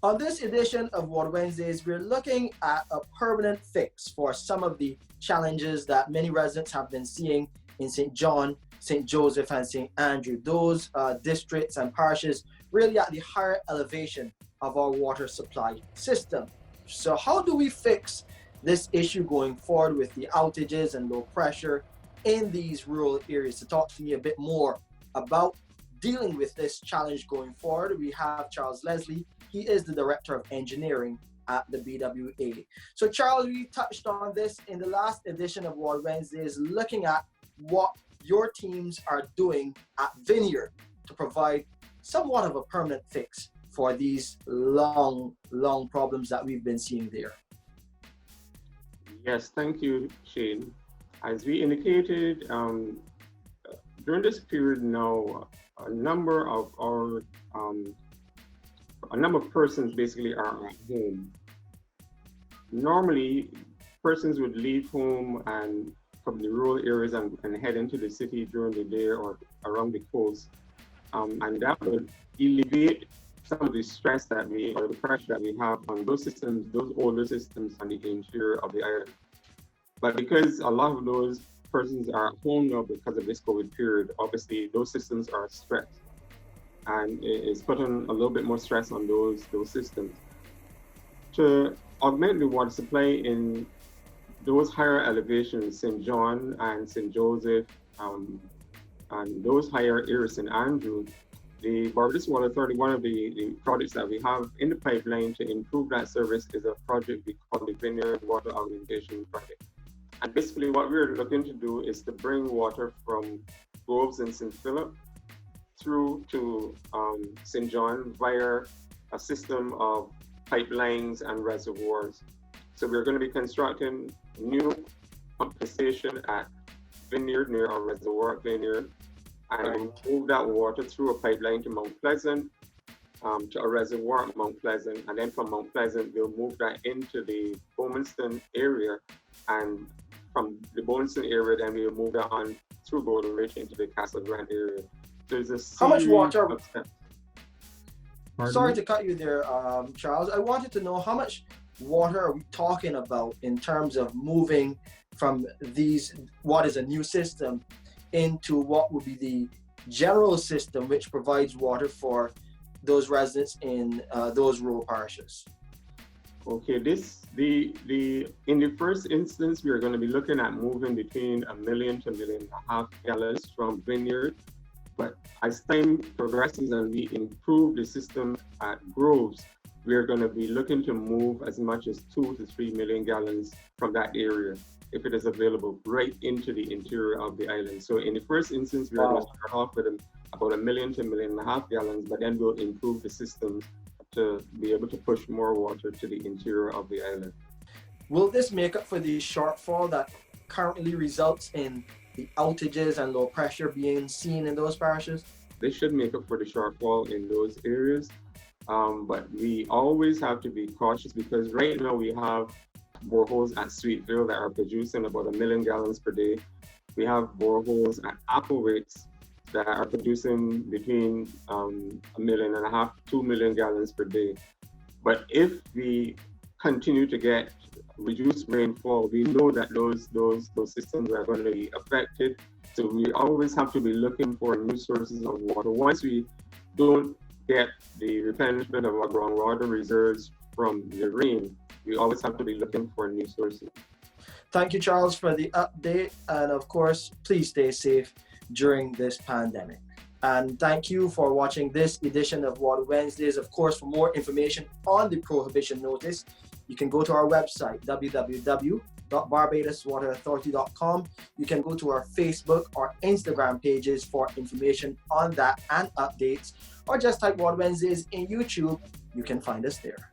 On this edition of Water Wednesdays, we're looking at a permanent fix for some of the challenges that many residents have been seeing in St. John, St. Joseph, and St. Andrew. Those districts and parishes really at the higher elevation of our water supply system. So how do we fix this issue going forward with the outages and low pressure in these rural areas? To talk to me a bit more about dealing with this challenge going forward, we have Charles Leslie. He is the Director of Engineering at the BWA. So Charles, we touched on this in the last edition of Water Wednesdays, looking at what your teams are doing at Vineyard to provide somewhat of a permanent fix for these long problems that we've been seeing there. Yes, thank you, Shane. As we indicated, during this period now, a number of persons basically are at home. Normally, persons would leave home and from the rural areas and head into the city during the day or around the coast, and that would alleviate some of the stress or the pressure that we have on those systems, those older systems on the interior of the island. But because a lot of those persons are at home now because of this COVID period, obviously those systems are stressed, and it's putting a little bit more stress on those systems. To augment the water supply in those higher elevations, St. John and St. Joseph, and those higher areas in Andrew, the Barbados Water Authority, one of the projects that we have in the pipeline to improve that service is a project we call the Vineyard Water Augmentation Project. And basically what we're looking to do is to bring water from Groves and St. Philip through to St. John via a system of pipelines and reservoirs. So we're going to be constructing a new pump station at Vineyard, near our reservoir at Vineyard, and move that water through a pipeline to Mount Pleasant, to a reservoir at Mount Pleasant, and then from Mount Pleasant, we'll move that into the Bowmanston area, and from the Bowmanston area, then we'll move that on through Golden Ridge into the Castle Grant area. So there's a How much water? Pardon? Sorry to cut you there, Charles. I wanted to know how much water are we talking about in terms of moving from what is a new system into what would be the general system which provides water for those residents in those rural parishes? Okay, in the first instance, we are going to be looking at moving between 1 million to 1.5 million gallons from Vineyard. But as time progresses and we improve the system at Groves, we're going to be looking to move as much as 2 to 3 million gallons from that area, if it is available, right into the interior of the island. So in the first instance, we're going to start off with about 1 million to 1.5 million gallons, but then we'll improve the systems to be able to push more water to the interior of the island. Will this make up for the shortfall that currently results in the outages and low pressure being seen in those parishes? They should make up for the shortfall in those areas, but we always have to be cautious because right now we have boreholes at Sweetville that are producing about 1 million gallons per day. We have boreholes at Applewicks that are producing between 1.5 million to 2 million gallons per day. But if we continue to get reduced rainfall, we know that those systems are going to be affected. So we always have to be looking for new sources of water. Once we don't get the replenishment of our groundwater reserves from the rain, we always have to be looking for new sources. Thank you, Charles, for the update. And of course, please stay safe during this pandemic. And thank you for watching this edition of Water Wednesdays. Of course, for more information on the prohibition notice, you can go to our website, www.barbadoswaterauthority.com. You can go to our Facebook or Instagram pages for information on that and updates, or just type Water Wednesdays in YouTube. You can find us there.